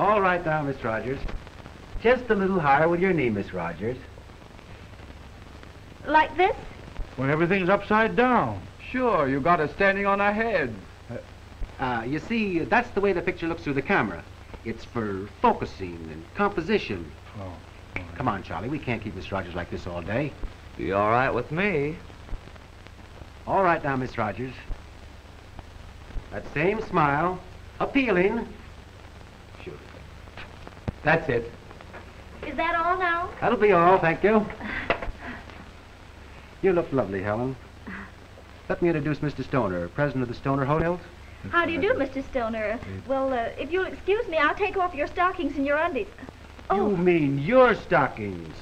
All right now, Miss Rogers. Just a little higher with your knee, Miss Rogers. Like this? Well, everything's upside down. Sure, you got us standing on our heads. You see, that's the way the picture looks through the camera. It's for focusing and composition. Oh. Come on, Charlie, we can't keep Miss Rogers like this all day. Be all right with me. All right now, Miss Rogers. That same smile, appealing. Sure. That's it. Is that all now? That'll be all, thank you. You look lovely, Helen. Let me introduce Mr. Stoner, president of the Stoner Hotels. How do you do, Mr. Stoner? Well, if you'll excuse me, I'll take off your stockings and your undies. You mean your stockings?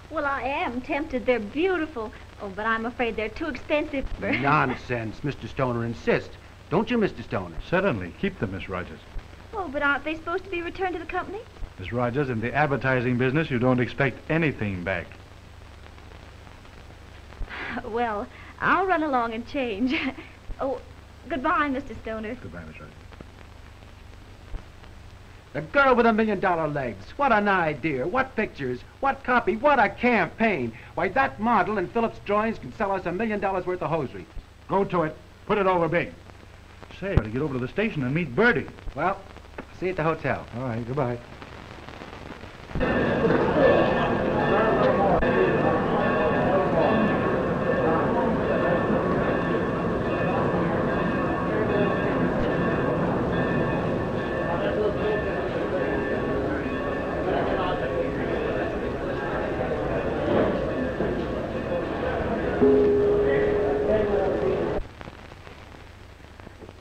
Well, I am tempted. They're beautiful. Oh, but I'm afraid they're too expensive for... Nonsense. Mr. Stoner insists. Don't you, Mr. Stoner? Certainly. Keep them, Miss Rogers. Oh, but aren't they supposed to be returned to the company? Miss Rogers, in the advertising business, you don't expect anything back. Well, I'll run along and change. Oh, goodbye, Mr. Stoner. Goodbye, Miss Rogers. The girl with $1 million legs. What an idea. What pictures. What copy. What a campaign. Why, that model in Phillips Drawings can sell us $1 million worth of hosiery. Go to it. Put it over big. Say, I gotta get over to the station and meet Bertie. Well, see you at the hotel. All right, goodbye.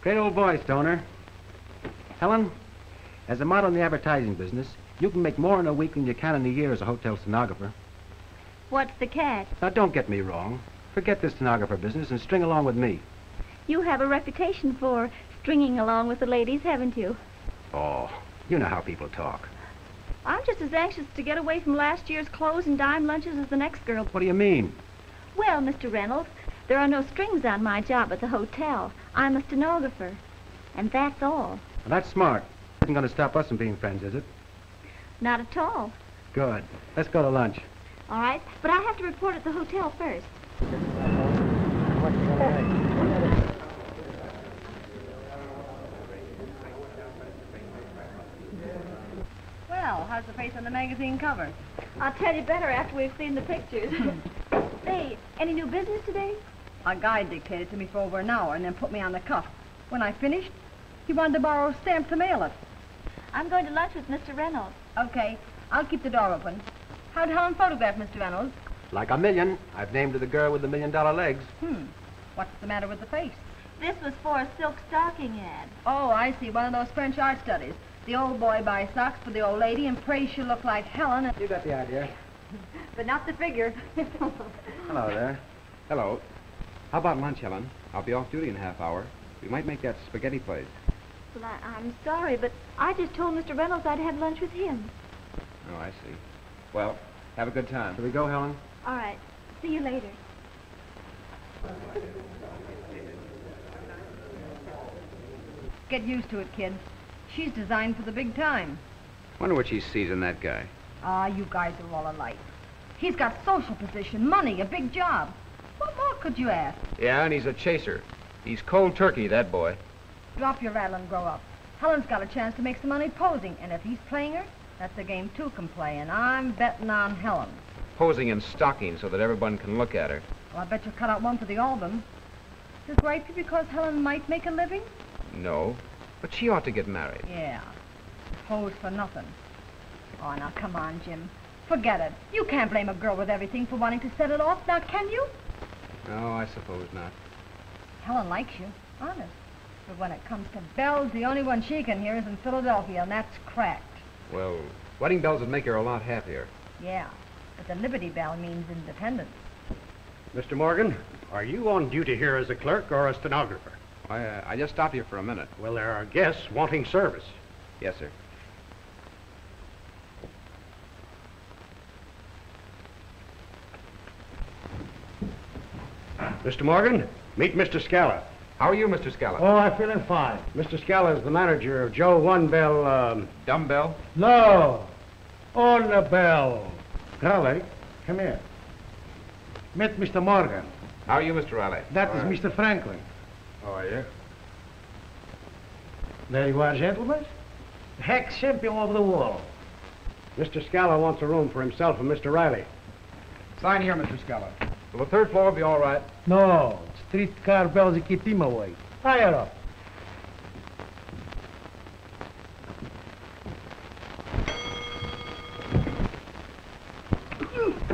Great old boy, Stoner. Helen, as a model in the advertising business, you can make more in a week than you can in a year as a hotel stenographer. What's the catch? Now, don't get me wrong. Forget this stenographer business and string along with me. You have a reputation for stringing along with the ladies, haven't you? Oh, you know how people talk. I'm just as anxious to get away from last year's clothes and dime lunches as the next girl. What do you mean? Well, Mr. Reynolds, there are no strings on my job at the hotel. I'm a stenographer. And that's all. Well, that's smart. Isn't going to stop us from being friends, is it? Not at all. Good. Let's go to lunch. All right, but I have to report at the hotel first. Well, how's the face on the magazine cover? I'll tell you better after we've seen the pictures. Say, any new business today? A guy dictated to me for over an hour and then put me on the cuff. When I finished, he wanted to borrow a stamp to mail it. I'm going to lunch with Mr. Reynolds. Okay, I'll keep the door open. How'd Helen photograph, Mr. Reynolds? Like $1 million. I've named her the girl with the $1 million legs. What's the matter with the face? This was for a silk stocking ad. Oh, I see, one of those French art studies. The old boy buys socks for the old lady and prays she'll look like Helen. You got the idea. But not the figure. Hello there. Hello. How about lunch, Helen? I'll be off duty in a half hour. We might make that spaghetti place. Well, I'm sorry, but I just told Mr. Reynolds I'd have lunch with him. Oh, I see. Well, have a good time. Here we go, Helen. All right. See you later. Get used to it, kid. She's designed for the big time. Wonder what she sees in that guy. Ah, you guys are all alike. He's got social position, money, a big job. What more could you ask? Yeah, and he's a chaser. He's cold turkey, that boy. Drop your rattle and grow up. Helen's got a chance to make some money posing, and if he's playing her, that's a game two can play, and I'm betting on Helen. Posing in stockings so that everyone can look at her. Well, I bet you cut out one for the album. Does it gripe you because Helen might make a living? No, but she ought to get married. Yeah. Pose for nothing. Oh, now, come on, Jim. Forget it. You can't blame a girl with everything for wanting to set it off, now can you? No, I suppose not. Helen likes you, honest. But when it comes to bells, the only one she can hear is in Philadelphia, and that's cracked. Well, wedding bells would make her a lot happier. Yeah, but the Liberty Bell means independence. Mr. Morgan, are you on duty here as a clerk or a stenographer? I just stopped here for a minute. Well, there are guests wanting service. Yes, sir. Mr. Morgan, meet Mr. Scala. How are you, Mr. Scala? Oh, I'm feeling fine. Mr. Scala is the manager of Joe One Bell, Dumbbell? No! On the bell. Raleigh, come here. Meet Mr. Morgan. How are you, Mr. Riley? That is Mr. Franklin. How are you? There you are, gentlemen. Heck champion of the world. Mr. Scala wants a room for himself and Mr. Riley. Sign here, Mr. Scala. Will the third floor be all right? No, streetcar bells keep him away. Fire up.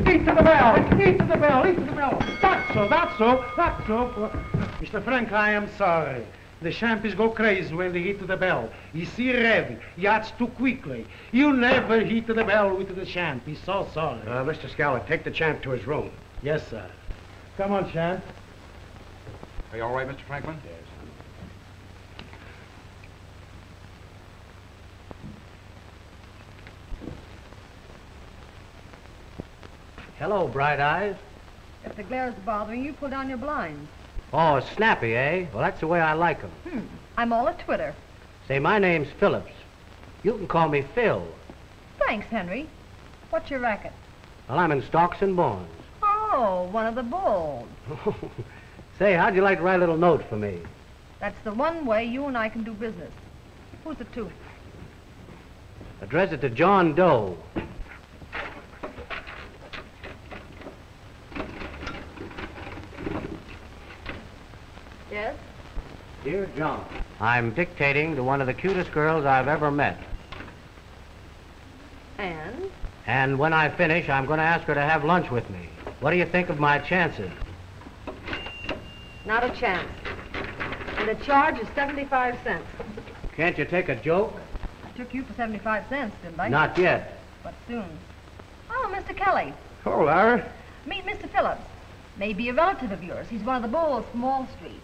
Eat to the bell! Eat to the bell! Eat to the bell! That's so, that's so, that's so. Mr. Frank, I am sorry. The champions go crazy when they hit the bell. You see red, yachts too quickly. You never hit the bell with the champ. He's so sorry. Mr. Scala, take the champ to his room. Yes, sir. Come on, champ. Are you all right, Mr. Franklin? Yes. Hello, Bright Eyes. If the glare's bothering you, pull down your blinds. Oh, snappy, eh? Well, that's the way I like 'em. I'm all a Twitter. Say, my name's Phillips. You can call me Phil. Thanks, Henry. What's your racket? Well, I'm in stocks and bonds. Oh, one of the bulls. Say, how'd you like to write a little note for me? That's the one way you and I can do business. Who's it to? Address it to John Doe. Yes? Dear John, I'm dictating to one of the cutest girls I've ever met. And? And when I finish, I'm going to ask her to have lunch with me. What do you think of my chances? Not a chance. And the charge is 75 cents. Can't you take a joke? I took you for 75 cents, didn't I? Not yet. But soon. Oh, Mr. Kelly. Oh, Lara. Meet Mr. Phillips. Maybe a relative of yours. He's one of the bulls from Wall Street.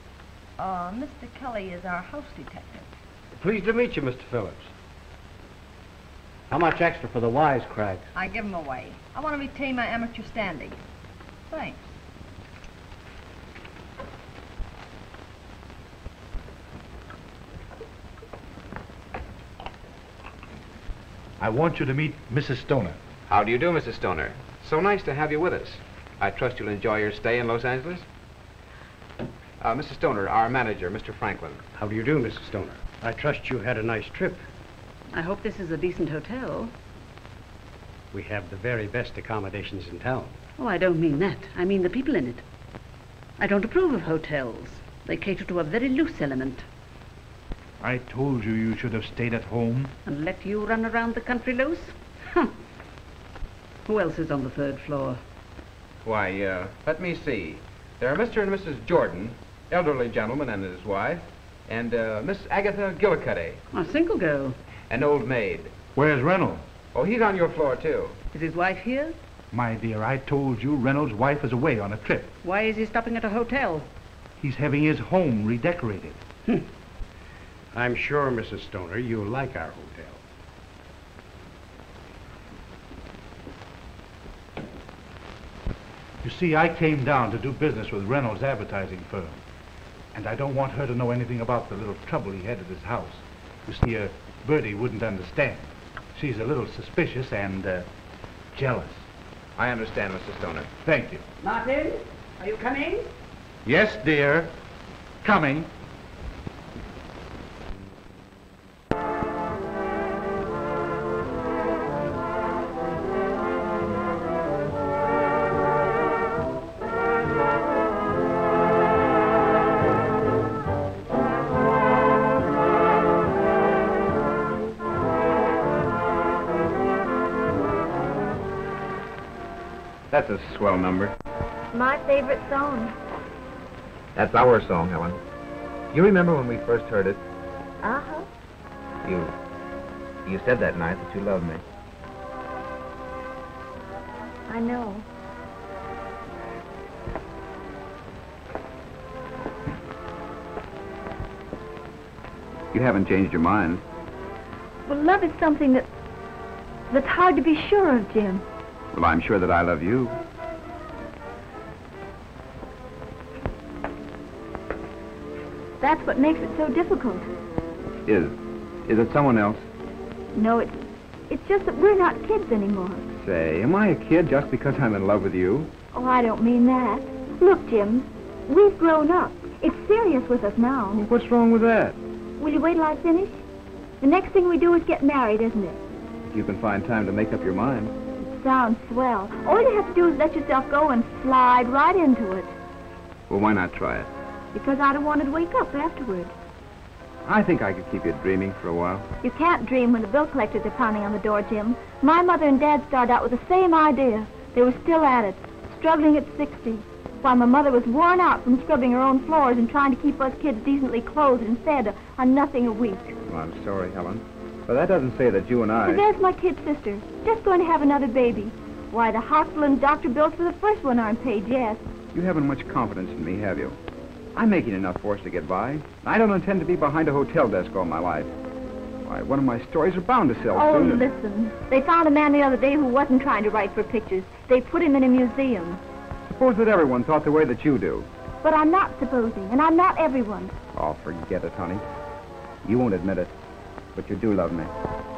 Mr. Kelly is our house detective. Pleased to meet you, Mr. Phillips. How much extra for the wisecracks? I give 'em away. I want to retain my amateur standing. Thanks. I want you to meet Mrs. Stoner. How do you do, Mrs. Stoner? So nice to have you with us. I trust you'll enjoy your stay in Los Angeles. Mrs. Stoner, our manager, Mr. Franklin. How do you do, Mrs. Stoner? I trust you had a nice trip. I hope this is a decent hotel. We have the very best accommodations in town. Oh, I don't mean that. I mean the people in it. I don't approve of hotels. They cater to a very loose element. I told you should have stayed at home. And let you run around the country loose? Huh. Who else is on the third floor? Why, let me see. There are Mr. and Mrs. Jordan, elderly gentleman and his wife, and Miss Agatha Gillicuddy, A single girl. an old maid. Where's Reynolds? Oh, he's on your floor, too. Is his wife here? My dear, I told you Reynolds' wife is away on a trip. Why is he stopping at a hotel? He's having his home redecorated. I'm sure, Mrs. Stoner, you'll like our hotel. You see, I came down to do business with Reynolds' advertising firm. And I don't want her to know anything about the little trouble he had at his house. You see, Bertie wouldn't understand. She's a little suspicious and, jealous. I understand, Mr. Stoner. Thank you. Martin, are you coming? Yes, dear. Coming. That's a swell number. My favorite song. That's our song, Helen. You remember when we first heard it? Uh-huh. You said that night that you loved me. I know. You haven't changed your mind. Well, love is something that's hard to be sure of, Jim. Well, I'm sure that I love you. That's what makes it so difficult. Is it someone else? No, it's just that we're not kids anymore. Say, am I a kid just because I'm in love with you? Oh, I don't mean that. Look, Jim, we've grown up. It's serious with us now. What's wrong with that? Will you wait till I finish? The next thing we do is get married, isn't it? You can find time to make up your mind. It sounds swell. All you have to do is let yourself go and slide right into it. Well, why not try it? Because I don't want to wake up afterward. I think I could keep you dreaming for a while. You can't dream when the bill collectors are pounding on the door, Jim. My mother and Dad started out with the same idea. They were still at it, struggling at 60. While my mother was worn out from scrubbing her own floors and trying to keep us kids decently clothed and fed on nothing a week. Well, I'm sorry, Helen. But that doesn't say that you and I... But there's my kid sister, just going to have another baby. Why, the hospital and doctor bills for the first one aren't paid yet. You haven't much confidence in me, have you? I'm making enough for us to get by. I don't intend to be behind a hotel desk all my life. Why, one of my stories are bound to sell Oh, soon. listen. They found a man the other day who wasn't trying to write for pictures. They put him in a museum. Suppose that everyone thought the way that you do. But I'm not supposing, and I'm not everyone. Oh, forget it, honey. You won't admit it, but you do love me.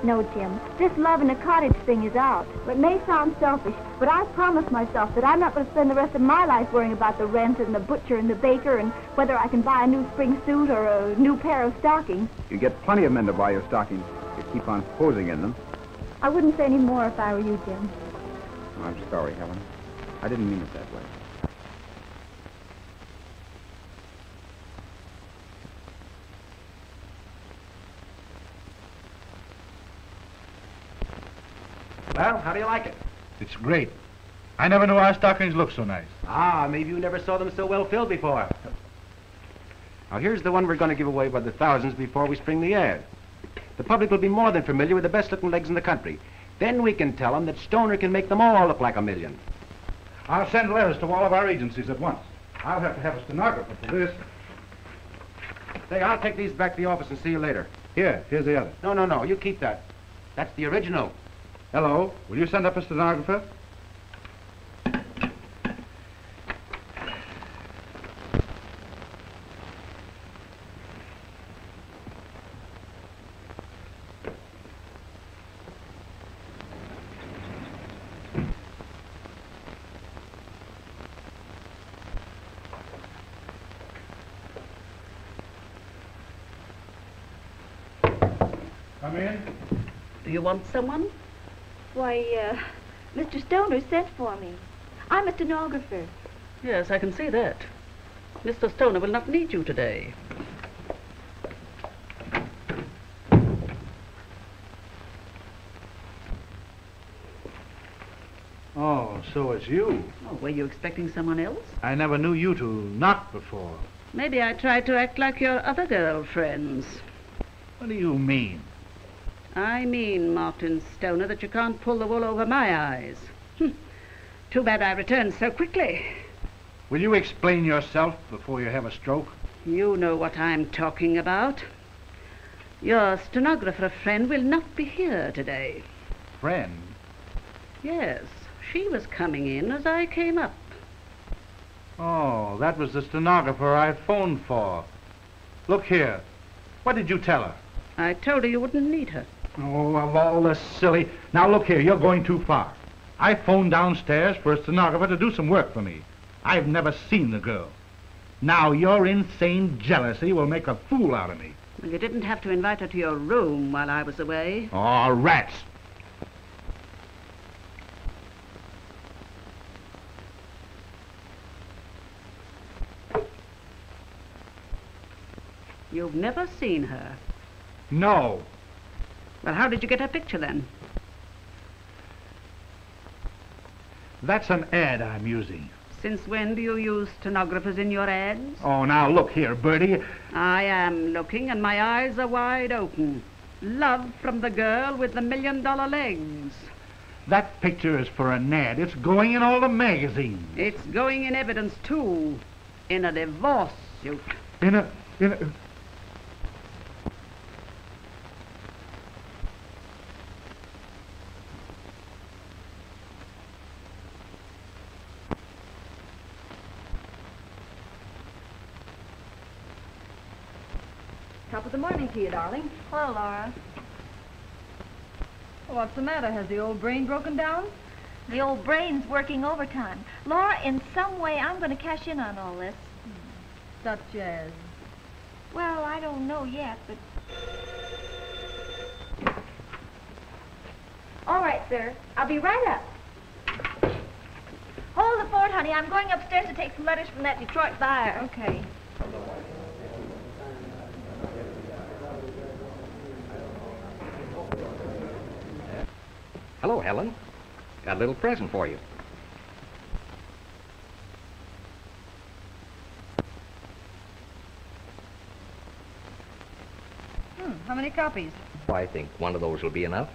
No, Jim. This love in a cottage thing is out. It may sound selfish, but I've promised myself that I'm not going to spend the rest of my life worrying about the rent and the butcher and the baker and whether I can buy a new spring suit or a new pair of stockings. You get plenty of men to buy your stockings. You keep on posing in them. I wouldn't say any more if I were you, Jim. I'm sorry, Helen. I didn't mean it that way. Well, how do you like it? It's great. I never knew our stockings looked so nice. Ah, maybe you never saw them so well filled before. Now, here's the one we're going to give away by the thousands before we spring the ad. The public will be more than familiar with the best-looking legs in the country. Then we can tell them that Stoner can make them all look like a million. I'll send letters to all of our agencies at once. I'll have to have a stenographer for this. Say, I'll take these back to the office and see you later. Here's the other. No, you keep that. That's the original. Hello, will you send up a stenographer? Come in. Do you want someone? Why, Mr. Stoner sent for me. I'm a stenographer. Yes, I can see that. Mr. Stoner will not need you today. Oh, so it's you. Oh, were you expecting someone else? I never knew you to knock before. Maybe I tried to act like your other girlfriends. What do you mean? I mean, Martin Stoner, that you can't pull the wool over my eyes. Too bad I returned so quickly. Will you explain yourself before you have a stroke? You know what I'm talking about. Your stenographer friend will not be here today. Friend? Yes, she was coming in as I came up. Oh, that was the stenographer I phoned for. Look here. What did you tell her? I told her you wouldn't need her. Oh, of all the silly... Now, look here, you're going too far. I phoned downstairs for a stenographer to do some work for me. I've never seen the girl. Now, your insane jealousy will make a fool out of me. Well, you didn't have to invite her to your room while I was away. Oh, rats. You've never seen her. No. Well, how did you get her picture then? That's an ad I'm using. Since when do you use stenographers in your ads? Oh, now, look here, Bertie. I am looking and my eyes are wide open. Love from the girl with the $1 million legs. That picture is for an ad. It's going in all the magazines. It's going in evidence, too, in a divorce suit. In a... Top of the morning to you, darling. Hello, Laura. What's the matter? Has the old brain broken down? The old brain's working overtime. Laura, in some way, I'm going to cash in on all this. Such as... Well, I don't know yet, but... All right, sir. I'll be right up. Hold the fort, honey. I'm going upstairs to take some letters from that Detroit buyer. Okay. Hello, Helen. Got a little present for you. How many copies? I think one of those will be enough.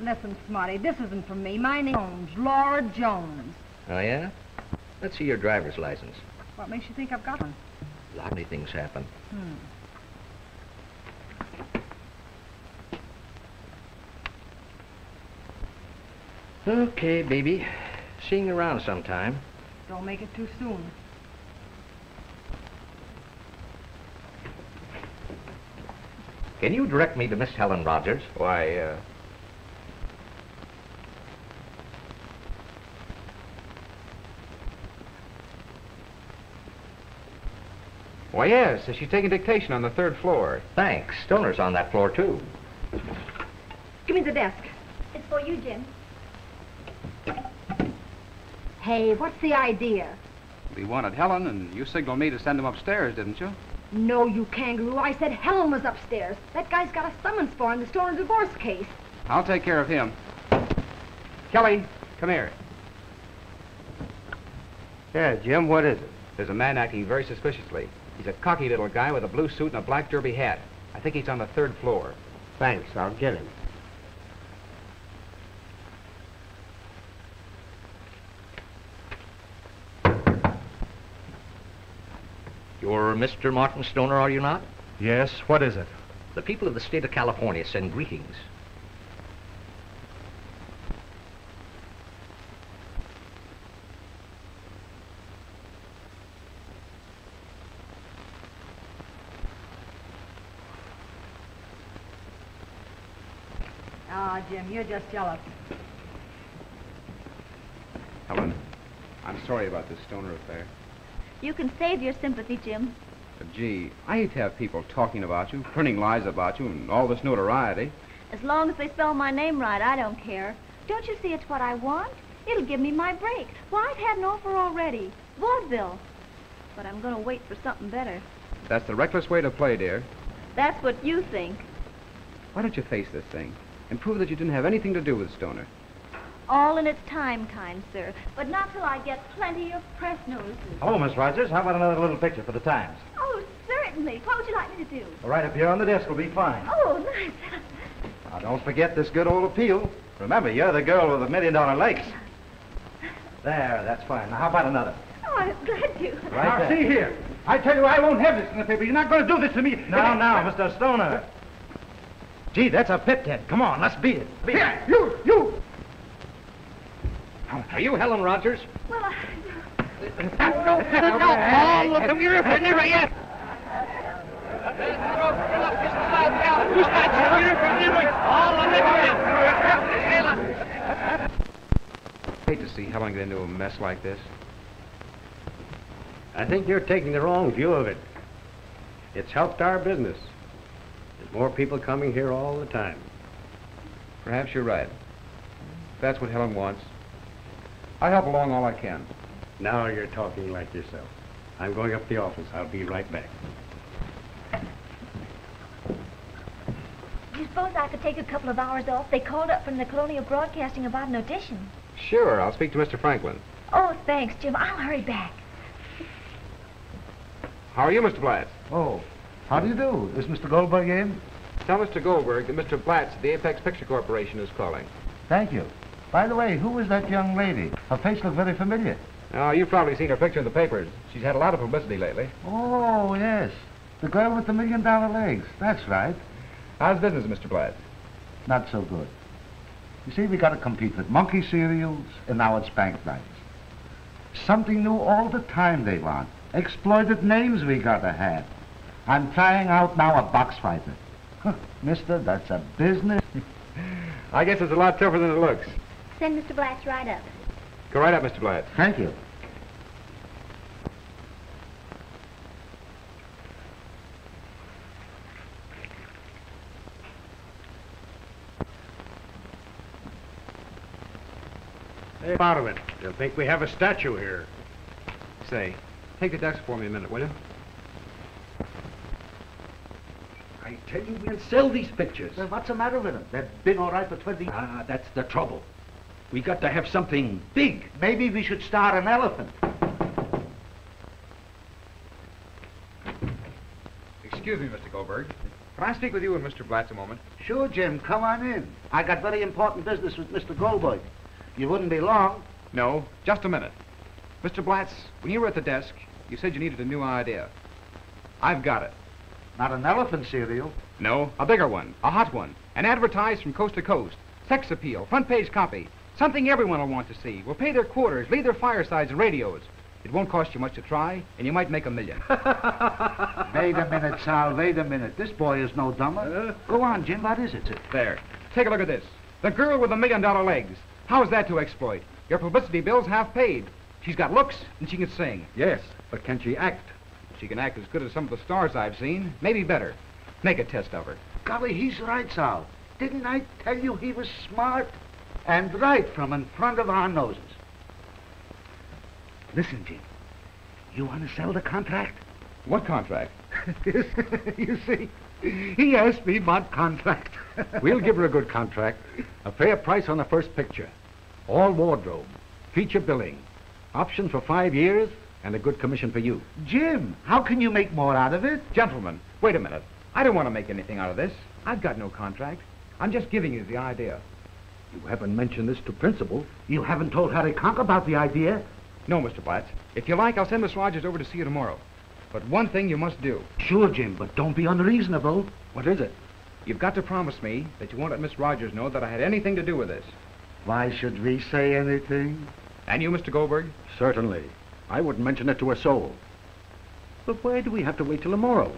Listen, Smarty, this isn't for me. My name's Jones, Laura Jones. Oh, yeah? Let's see your driver's license. What makes you think I've got one? A lot of things happen. Okay, baby. Seeing you around sometime. Don't make it too soon. Can you direct me to Miss Helen Rogers? Why, Why, yes. She's taking dictation on the 3rd floor. Thanks. Stoner's on that floor, too. Give me the desk. It's for you, Jim. Hey, what's the idea? We wanted Helen, and you signaled me to send him upstairs, didn't you? No, you kangaroo. I said Helen was upstairs. That guy's got a summons for him, the Stoner divorce case. I'll take care of him. Kelly, come here. Yeah, Jim, what is it? There's a man acting very suspiciously. He's a cocky little guy with a blue suit and a black derby hat. I think he's on the 3rd floor. Thanks, I'll get him. You're Mr. Martin Stoner, are you not? Yes, what is it? The people of the state of California send greetings. Ah, Jim, you're just jealous. Helen, I'm sorry about this Stoner affair. You can save your sympathy, Jim. But gee, I hate to have people talking about you, printing lies about you, and all this notoriety. As long as they spell my name right, I don't care. Don't you see it's what I want? It'll give me my break. Why, I've had an offer already. Vaudeville. But I'm going to wait for something better. That's the reckless way to play, dear. That's what you think. Why don't you face this thing and prove that you didn't have anything to do with Stoner? All in its time, kind sir. But not till I get plenty of press notices. Hello, Miss Rogers. How about another little picture for the Times? Oh, certainly. What would you like me to do? Right up here on the desk will be fine. Oh, nice. Now, don't forget this good old appeal. Remember, you're the girl with the $1 million lakes. There, that's fine. Now, how about another? Oh, I'm glad to. Right Now, there. see here. I tell you, I won't have this in the paper. You're not going to do this to me. Now, Mr. Stoner. Gee, that's a pip tent. Come on, let's beat it. Beat Here, it. you. Are you Helen Rogers? Well, I... No, look, come here, never yet. Hate to see Helen get into a mess like this. I think you're taking the wrong view of it. It's helped our business. There's more people coming here all the time. Perhaps you're right. If that's what Helen wants, I'll help along all I can. Now you're talking like yourself. I'm going up to the office. I'll be right back. Do you suppose I could take a couple of hours off? They called up from the Colonial Broadcasting about an audition. Sure, I'll speak to Mr. Franklin. Oh, thanks, Jim. I'll hurry back. How are you, Mr. Blatt? Oh, how do you do? Is Mr. Goldberg in? Tell Mr. Goldberg that Mr. Blatz at the Apex Picture Corporation is calling. Thank you. By the way, who was that young lady? Her face looked very familiar. Oh, you've probably seen her picture in the papers. She's had a lot of publicity lately. Oh, yes. The girl with the $1 million legs. That's right. How's business, Mr. Blatz? Not so good. You see, we got to compete with monkey cereals, and now it's bank nights. Something new all the time they want. Exploited names we got to have. I'm trying out now a box fighter. Mister, that's a business. I guess it's a lot tougher than it looks. Send Mr. Blatz right up. Go right up, Mr. Blatt. Thank you. Hey, out of it. They'll think we have a statue here. Say, take the desk for me a minute, will you? I tell you, we can sell these pictures. Well, what's the matter with them? They've been all right for 20 years. Ah, that's the trouble. We got to have something big. Maybe we should start an elephant. Excuse me, Mr. Goldberg. Can I speak with you and Mr. Blatz a moment? Sure, Jim, come on in. I got very important business with Mr. Goldberg. You wouldn't be long. No, just a minute. Mr. Blatz, when you were at the desk, you said you needed a new idea. I've got it. Not an elephant cereal. No, a bigger one, a hot one, and advertised from coast to coast. Sex appeal, front page copy, something everyone will want to see. Will pay their quarters, leave their firesides and radios. It won't cost you much to try, and you might make $1 million. Wait a minute, Sal, wait a minute. This boy is no dumber. Go on, Jim, what is it? There, take a look at this. The girl with the $1 million legs. How's that to exploit? Your publicity bill's half paid. She's got looks, and she can sing. Yes, but can she act? She can act as good as some of the stars I've seen, maybe better. Make a test of her. Golly, he's right, Sal. Didn't I tell you he was smart? And right from in front of our noses. Listen, Jim, you want to sell the contract? What contract? You see, he asked me what contract. We'll give her a good contract. A fair price on the first picture. All wardrobe. Feature billing. Options for 5 years, and a good commission for you. Jim, how can you make more out of it? Gentlemen, wait a minute. I don't want to make anything out of this. I've got no contract. I'm just giving you the idea. You haven't mentioned this to principal. You haven't told Harry Conk about the idea? No, Mr. Blatz. If you like, I'll send Miss Rogers over to see you tomorrow. But one thing you must do. Sure, Jim, but don't be unreasonable. What is it? You've got to promise me that you won't let Miss Rogers know that I had anything to do with this. Why should we say anything? And you, Mr. Goldberg? Certainly. I wouldn't mention it to a soul. But why do we have to wait till tomorrow?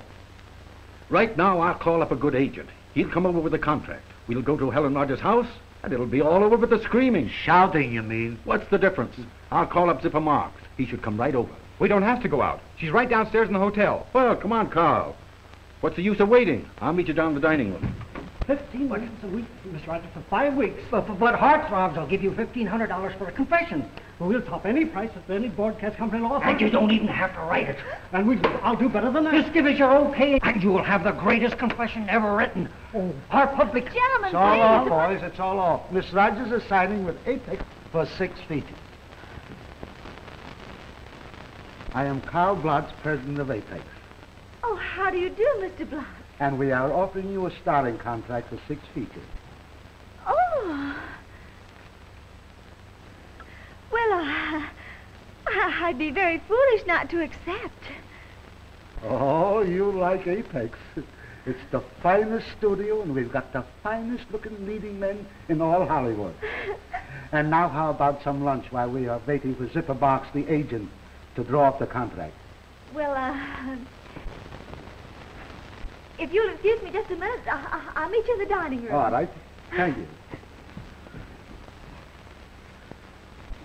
Right now, I'll call up a good agent. He'll come over with the contract. We'll go to Helen Rogers' house, and it'll be all over with the screaming. Shouting, you mean? What's the difference? I'll call up Zipper Marks. He should come right over. We don't have to go out. She's right downstairs in the hotel. Well, come on, Carl. What's the use of waiting? I'll meet you down in the dining room. 15 minutes a week, Miss Rogers, for 5 weeks. For what heartthrobs, I'll give you $1,500 for a confession. Well, we'll top any price that any broadcast company will offer. And you don't even have to write it. And I'll do better than that. Just give us your okay, and you will have the greatest confession ever written. Oh, our public... Gentlemen, It's all off, boys. It's all off. Miss Rogers is signing with Apex for 6 feet. I am Carl Blotz, president of Apex. Oh, how do you do, Mr. Blatz? And we are offering you a starting contract for 6 features. Oh. Well, I'd be very foolish not to accept. Oh, you like Apex. It's the finest studio, and we've got the finest looking leading men in all Hollywood. And now how about some lunch while we are waiting for Zipper Box, the agent, to draw up the contract? Well, if you'll excuse me just a minute, I'll meet you in the dining room. All right. Thank you.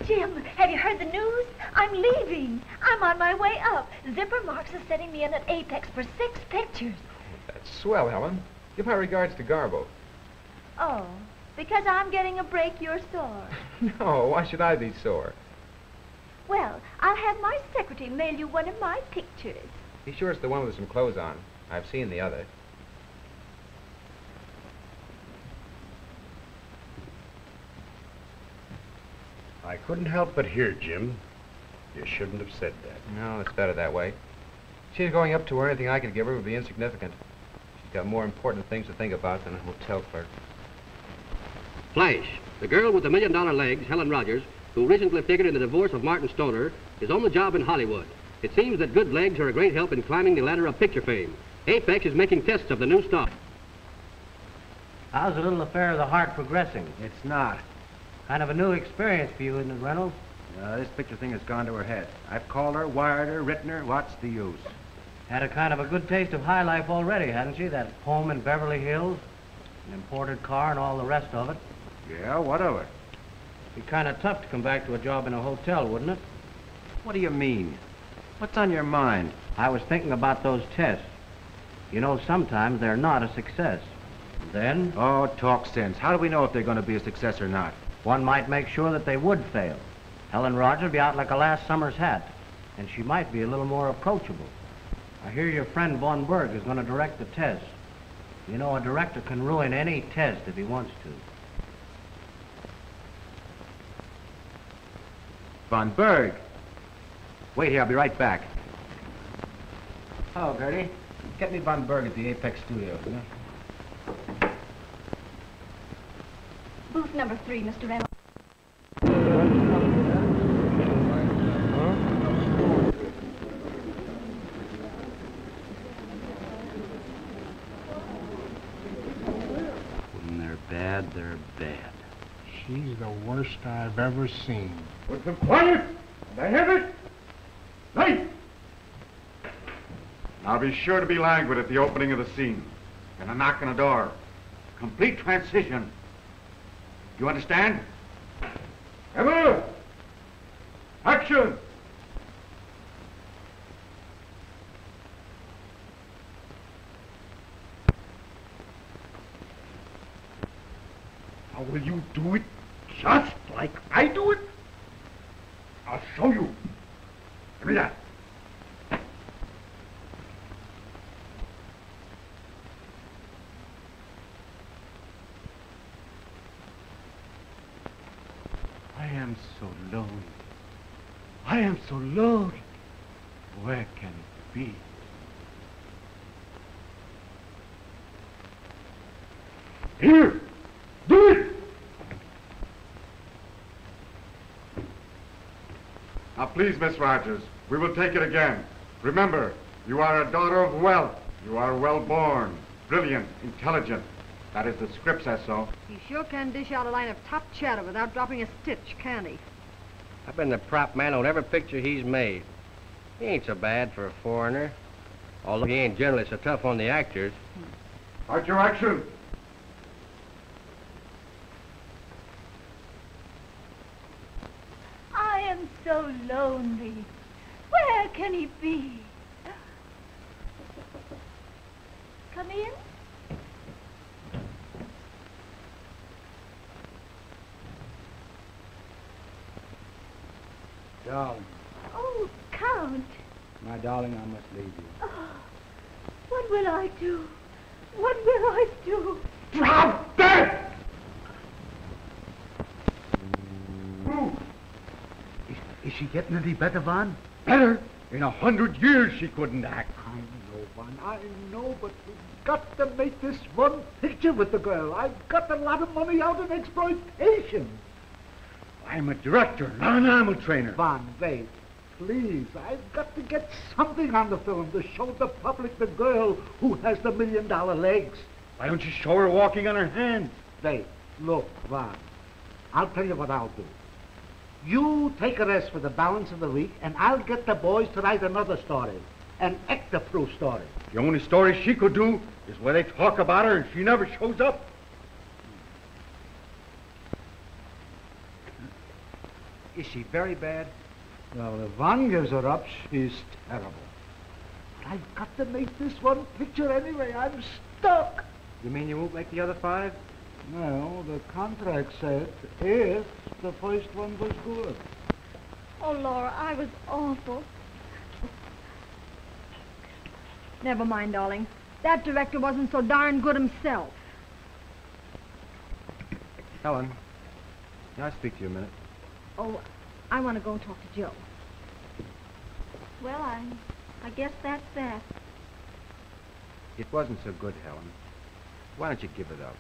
Jim, have you heard the news? I'm leaving. I'm on my way up. Zipper Marks is setting me in at Apex for 6 pictures. That's swell, Helen. Give my regards to Garbo. Oh, because I'm getting a break you're sore. No, why should I be sore? Well, I'll have my secretary mail you one of my pictures. Be sure it's the one with some clothes on. I've seen the other. I couldn't help but hear, Jim. You shouldn't have said that. No, it's better that way. She's going up to her. Anything I could give her would be insignificant. She's got more important things to think about than a hotel clerk. Flash, the girl with the $1 million legs, Helen Rogers, who recently figured in the divorce of Martin Stoner, is on the job in Hollywood. It seems that good legs are a great help in climbing the ladder of picture fame. Apex is making tests of the new star. How's the little affair of the heart progressing? It's not. Kind of a new experience for you, isn't it, Reynolds? This picture thing has gone to her head. I've called her, wired her, written her. What's the use? Had a kind of a good taste of high life already, hadn't she? That home in Beverly Hills, an imported car and all the rest of it. Yeah, what of it? Be kind of tough to come back to a job in a hotel, wouldn't it? What do you mean? What's on your mind? I was thinking about those tests. You know, sometimes they're not a success. Then? Oh, talk sense. How do we know if they're going to be a success or not? One might make sure that they would fail. Helen Rogers would be out like a last summer's hat, and she might be a little more approachable. I hear your friend Von Berg is going to direct the test. You know, a director can ruin any test if he wants to. Von Berg. Wait here, I'll be right back. Oh, Gertie, get me Von Berg at the Apex Studios, will you? Booth number 3, Mr. Reynolds. When they're bad, they're bad. She's the worst I've ever seen. With them quiet! And I have it! Light! Now be sure to be languid at the opening of the scene. And a knock on the door. Complete transition. You understand? Emma! Action! How will you do it? Just like I do it? I'll show you. Give me that. I am so lonely. I am so lonely. Where can it be? Here! Do it! Now please, Miss Rogers, we will take it again. Remember, you are a daughter of wealth. You are well born, brilliant, intelligent. That is, the script says so. He sure can dish out a line of top chatter without dropping a stitch, can't he? I've been the prop man on every picture he's made. He ain't so bad for a foreigner. Although he ain't generally so tough on the actors. Start your action. I am so lonely. Where can he be? Come in. Darling, Oh, Count. my darling, I must leave you. Oh, what will I do? What will I do? Drop dead! Is she getting any better, Von? Better? In 100 years she couldn't act. I know, Von, I know, but we've got to make this one picture with the girl. I've got a lot of money out in exploitation. I'm a director, not an animal trainer. Von, wait, please. I've got to get something on the film to show the public the girl who has the $1 million legs. Why don't you show her walking on her hands? Wait, look, Von, I'll tell you what I'll do. You take a rest for the balance of the week, and I'll get the boys to write another story, an actor-proof story. The only story she could do is where they talk about her and she never shows up. Is she very bad? Well, if Von gives her up, she's terrible. But I've got to make this one picture anyway. I'm stuck. You mean you won't make the other 5? No, the contract said if the first one was good. Oh, Laura, I was awful. Never mind, darling. That director wasn't so darn good himself. Helen, can I speak to you a minute? Oh, I want to go talk to Joe. Well, I guess that's that. It wasn't so good, Helen. Why don't you give it up?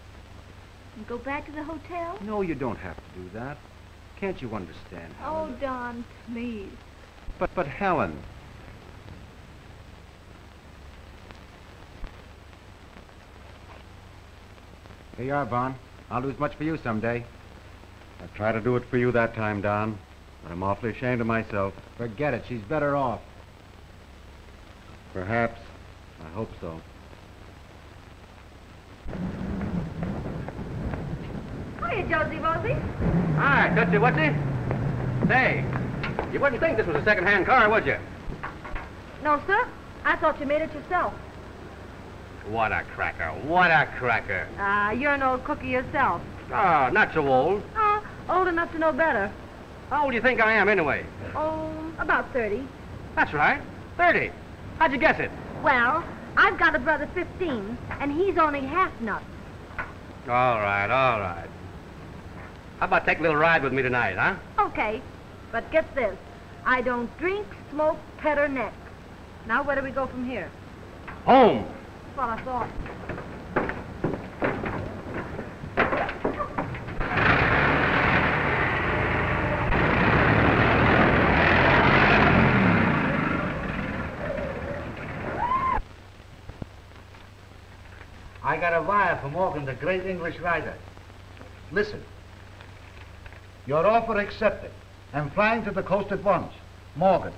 And go back to the hotel? No, you don't have to do that. Can't you understand, Helen? Oh, Don, please. But Helen. Here you are, Vaughn. I'll do as much for you someday. I tried to do it for you that time, Don, but I'm awfully ashamed of myself. Forget it. She's better off. Perhaps. I hope so. Hiya, Josie Rosie. Hi, Tootsie Wootsie. Say, you wouldn't think this was a second-hand car, would you? No, sir. I thought you made it yourself. What a cracker. What a cracker. You're an old cookie yourself. Oh, not so old. Oh, old enough to know better. How old do you think I am, anyway? Oh, about 30. That's right. 30. How'd you guess it? Well, I've got a brother 15, and he's only half nuts. All right, all right. How about take a little ride with me tonight, huh? Okay, but get this. I don't drink, smoke, pet, or neck. Now, where do we go from here? Home. That's what I thought. I got a wire from Morgan, the great English writer. Listen. Your offer accepted. I'm flying to the coast at once. Morgan.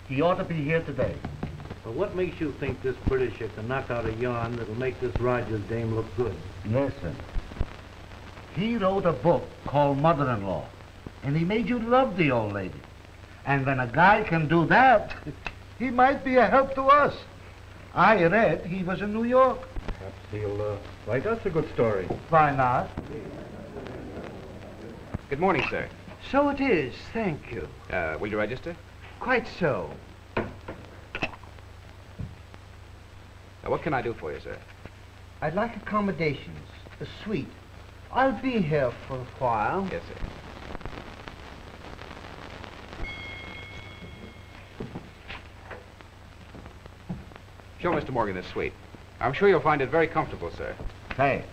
He ought to be here today. But what makes you think this Britisher can knock out a yarn that'll make this Rogers dame look good? Listen. He wrote a book called Mother-in-Law, and he made you love the old lady. And when a guy can do that, he might be a help to us. I read he was in New York. Perhaps he'll write us a good story. Why not? Good morning, sir. So it is, thank you. Will you register? Quite so. Now, what can I do for you, sir? I'd like accommodations, a suite. I'll be here for a while. Yes, sir. Show Mr. Morgan this suite. I'm sure you'll find it very comfortable, sir. Hey,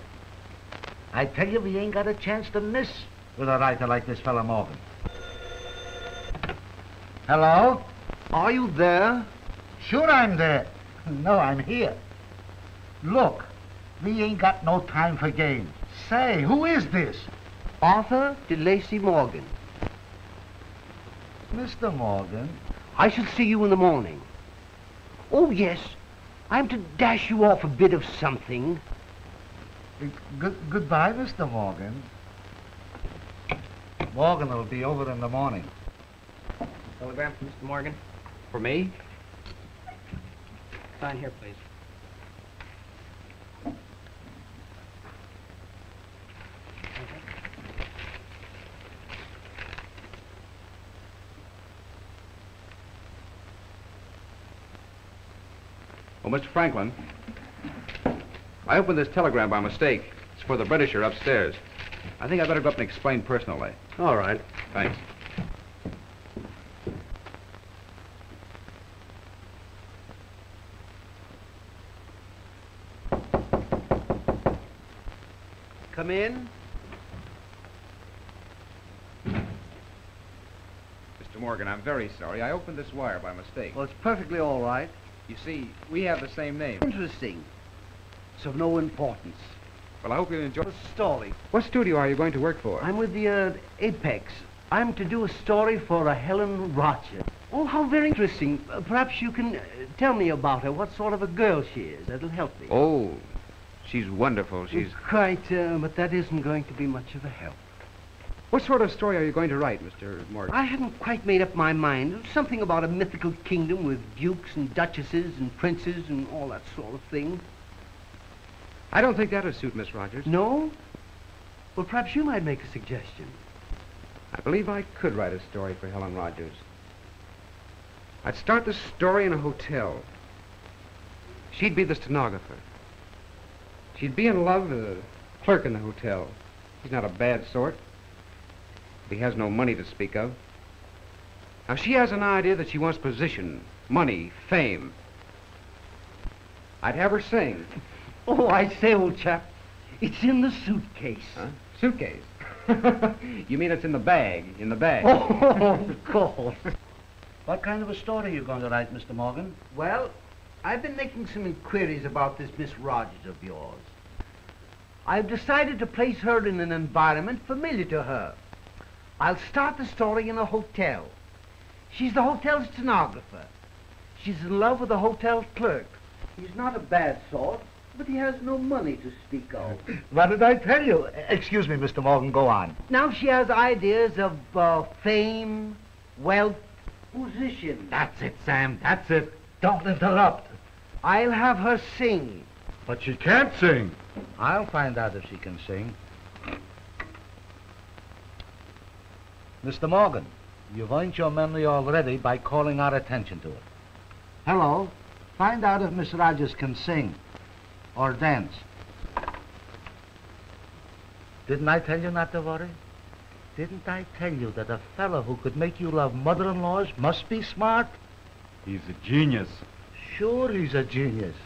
I tell you, we ain't got a chance to miss with a writer like this fella Morgan. Hello? Are you there? Sure I'm there. No, I'm here. Look, we ain't got no time for games. Say, who is this? Arthur de Lacy Morgan. Mr. Morgan? I shall see you in the morning. Oh, yes. I'm to dash you off a bit of something. Goodbye, Mr. Morgan. Morgan will be over in the morning. Telegram from Mr. Morgan? For me? Sign here, please. Oh, Mr. Franklin, I opened this telegram by mistake. It's for the Britisher upstairs. I think I better go up and explain personally. All right. Thanks. Come in. Mr. Morgan, I'm very sorry. I opened this wire by mistake. Well, it's perfectly all right. You see, we have the same name. Interesting. It's of no importance. Well, I hope you enjoy A story. What studio are you going to work for? I'm with the Apex. I'm to do a story for Helen Rogers. Oh, how very interesting. Perhaps you can tell me about her, what sort of a girl she is. That'll help me. Oh, she's wonderful. She's... Quite, but that isn't going to be much of a help. What sort of story are you going to write, Mr. Morgan? I haven't quite made up my mind. Something about a mythical kingdom with dukes and duchesses and princes and all that sort of thing. I don't think that'll suit Miss Rogers. No? Well, perhaps you might make a suggestion. I believe I could write a story for Helen Rogers. I'd start the story in a hotel. She'd be the stenographer. She'd be in love with a clerk in the hotel. He's not a bad sort. He has no money to speak of. Now, she has an idea that she wants position, money, fame. I'd have her sing. Oh, I say, old chap, it's in the suitcase. Huh? Suitcase? You mean it's in the bag, in the bag? Oh, of course. What kind of a story are you going to write, Mr. Morgan? Well, I've been making some inquiries about this Miss Rogers of yours. I've decided to place her in an environment familiar to her. I'll start the story in a hotel. She's the hotel stenographer. She's in love with the hotel clerk. He's not a bad sort, but he has no money to speak of. What did I tell you? Excuse me, Mr. Morgan, go on. Now she has ideas of fame, wealth, position. That's it, Sam, that's it. Don't interrupt. I'll have her sing. But she can't sing. I'll find out if she can sing. Mr. Morgan, you've earned your memory already by calling our attention to it. Hello. Find out if Miss Rogers can sing or dance. Didn't I tell you not to worry? Didn't I tell you that a fellow who could make you love mother-in-laws must be smart? He's a genius. Sure, he's a genius.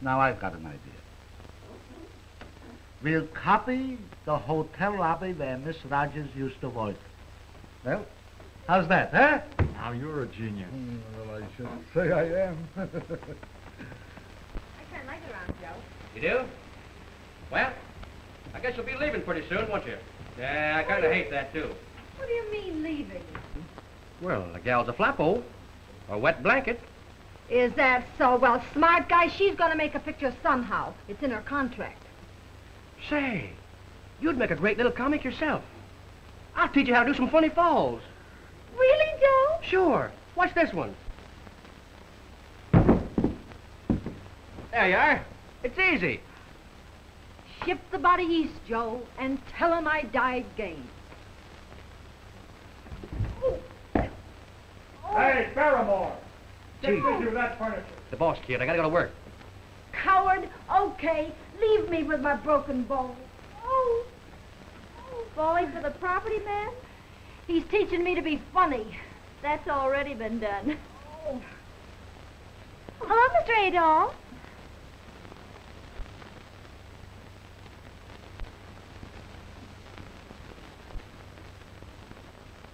Now I've got an idea. We'll copy the hotel lobby where Miss Rogers used to work. Well, how's that, huh? Now you're a genius. Well, I shouldn't say I am. I kind of like it around, Joe. You do? Well, I guess you'll be leaving pretty soon, won't you? Yeah, I kind of hate that, too. What do you mean, leaving? Well, the gal's a flappo. A wet blanket. Is that so? Well, smart guy, she's going to make a picture somehow. It's in her contract. Say, you'd make a great little comic yourself. I'll teach you how to do some funny falls. Really, Joe? Sure. Watch this one. There you are. It's easy. Ship the body east, Joe, and tell him I died game. Hey, Barrymore! Get Gee. busy with that furniture. The boss, kid. I gotta go to work. Coward, okay. Leave me with my broken bones. Oh. Falling for the property man? He's teaching me to be funny. That's already been done. Oh. Hello, Mr. Adolph.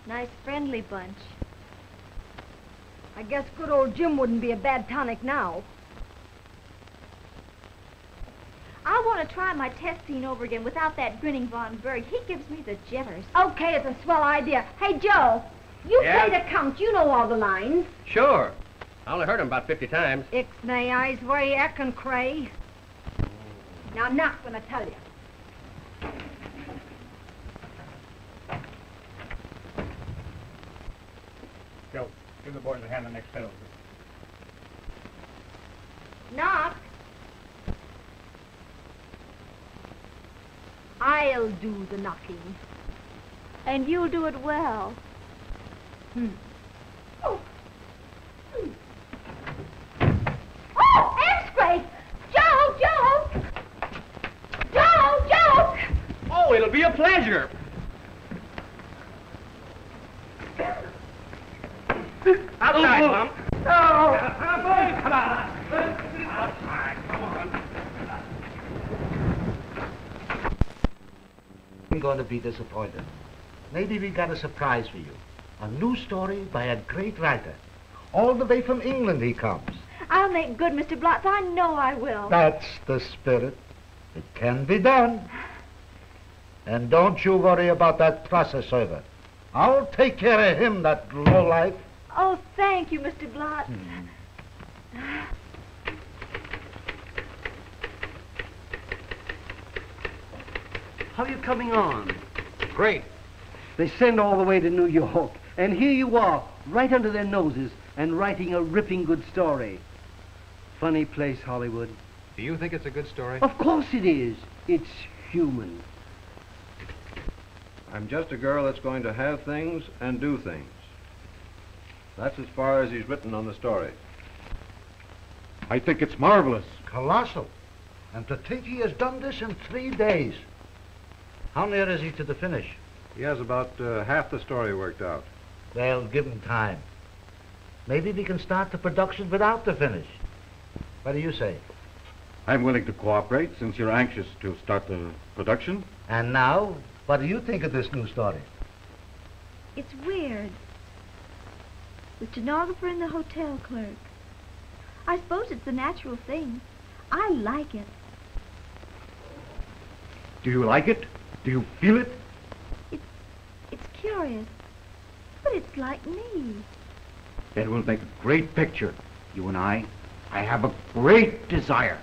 Nice friendly bunch. I guess good old Jim wouldn't be a bad tonic now. I want to try my test scene over again without that grinning Von Berg. He gives me the jitters. Okay, it's a swell idea. Hey, Joe, you Yeah? play the count. You know all the lines. Sure. I only heard him about 50 times. Ixnay eyes way ekin cray. Now, knock when I tell you. Joe, give the boys a hand the next fiddle. Knock. I'll do the knocking. And you'll do it well. Oh, X-ray! Joe! Joe! Oh, it'll be a pleasure. Outside, Mom. Come on! I'm going to be disappointed. Maybe we got a surprise for you. A new story by a great writer. All the way from England he comes. I'll make good, Mr. Blotz. I know I will. That's the spirit. It can be done. And don't you worry about that process server. I'll take care of him, that lowlife. Oh, thank you, Mr. Blotz. How are you coming on? Great. They send all the way to New York, and here you are, right under their noses, and writing a ripping good story. Funny place, Hollywood. Do you think it's a good story? Of course it is. It's human. I'm just a girl that's going to have things and do things. That's as far as he's written on the story. I think it's marvelous. Colossal. And to think he has done this in 3 days. How near is he to the finish? He has about half the story worked out. Well, give him time. Maybe we can start the production without the finish. What do you say? I'm willing to cooperate since you're anxious to start the production. And now, what do you think of this new story? It's weird. The stenographer and the hotel clerk. I suppose it's the natural thing. I like it. Do you like it? Do you feel it? It's hilarious. But it's like me. It will make a great picture. You and I have a great desire.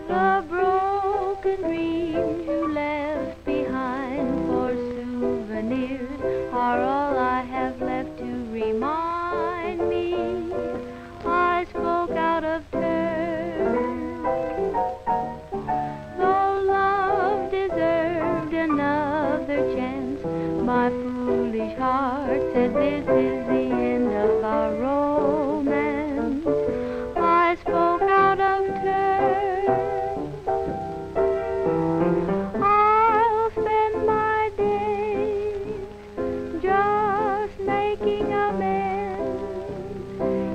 The broken dreams you left behind for souvenirs are all I have left to remind me. I spoke out of turn, though love deserved another chance. My foolish heart said this is the end of our romance. I spoke out of turn. I'll spend my days just making amends.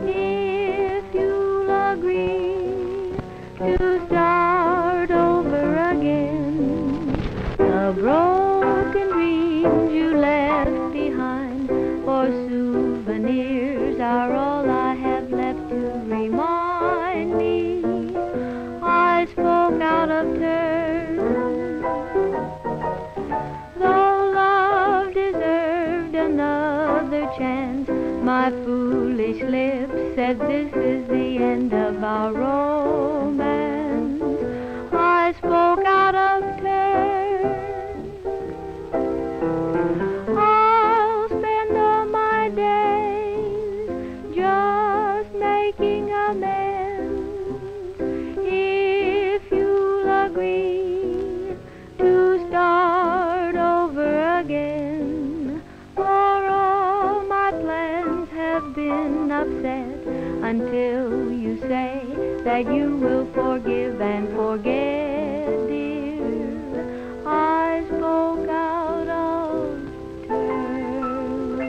If you'll agree to start over again, the broken dreams you left behind for souvenirs are all I have left to remind me. I spoke out of turn, though love deserved another chance. My foolish lips said this is the end of our romance. I spoke out of turn. I'll spend all my days just making amends. If you'll agree to start over again, for all my plans have been upset until you say that you will forgive and forget, dear. I spoke out of turn.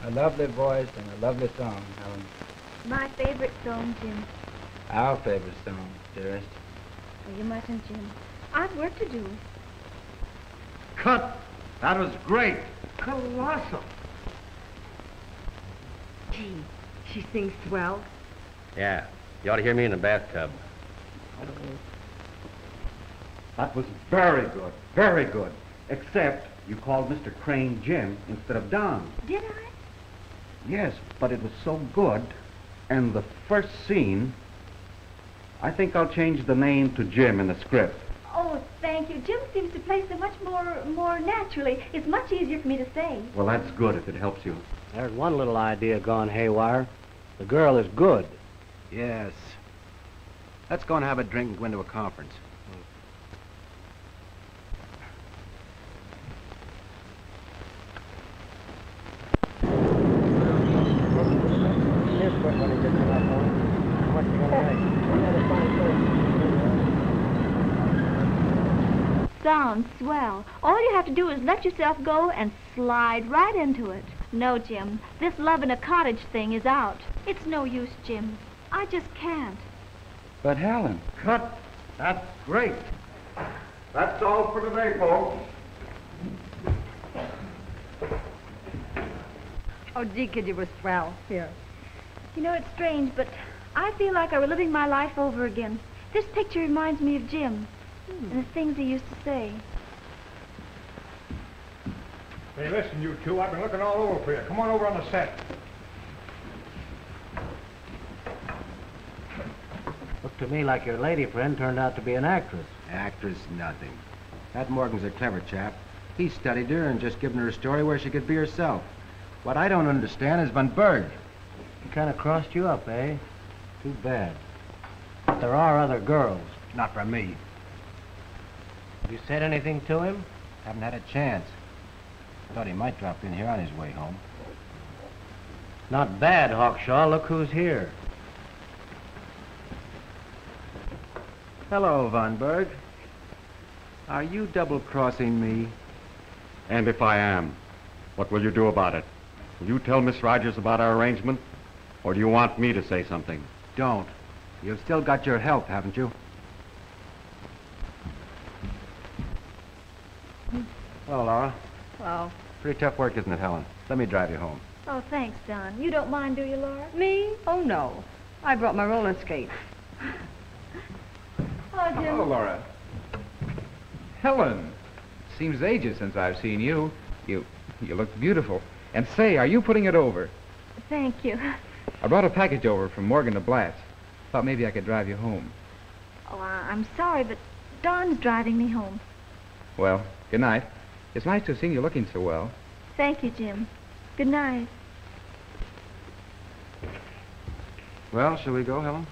A lovely voice and a lovely song, Helen. My favorite song, Jim. Our favorite song, dearest. Oh, you mustn't, Jim. I've work to do. Cut! That was great. Colossal. Gee, she sings swell. Yeah, you ought to hear me in the bathtub. That was very good, very good. Except you called Mr. Crane Jim instead of Don. Did I? Yes, but it was so good. And the first scene, I think I'll change the name to Jim in the script. Oh, thank you. Jim seems to play so much more naturally. It's much easier for me to say. Well, that's good if it helps you. There's one little idea gone haywire. The girl is good. Yes. Let's go and have a drink and go into a conference. Sounds swell. All you have to do is let yourself go and slide right into it. No, Jim. This love in a cottage thing is out. It's no use, Jim. I just can't. But Helen, cut. That's great. That's all for today, folks. Oh, gee, kid, you were swell. Here. You know, it's strange, but I feel like I were living my life over again. This picture reminds me of Jim and the things he used to say. Hey, listen, you two. I've been looking all over for you. Come on over on the set. Looked to me like your lady friend turned out to be an actress. Actress, nothing. That Morgan's a clever chap. He studied her and just given her a story where she could be herself. What I don't understand is Van Berg. He kind of crossed you up, eh? Too bad. But there are other girls. Not for me. Have you said anything to him? Haven't had a chance. Thought he might drop in here on his way home. Not bad, Hawkshaw. Look who's here. Hello, Van Berg. Are you double-crossing me? And if I am, what will you do about it? Will you tell Miss Rogers about our arrangement? Or do you want me to say something? Don't. You've still got your health, haven't you? Hello, Laura. Well, Pretty tough work, isn't it, Helen? Let me drive you home. Oh, thanks, Don. You don't mind, do you, Laura? Me? Oh, no. I brought my roller skates. Oh, Jim. Hello, Laura. Helen. Seems ages since I've seen you. You look beautiful. And say, are you putting it over? Thank you. I brought a package over from Morgan to Blatt's. Thought maybe I could drive you home. Oh, I'm sorry, but Don's driving me home. Well, good night. It's nice to have seen you looking so well. Thank you, Jim. Good night. Well, shall we go, Helen?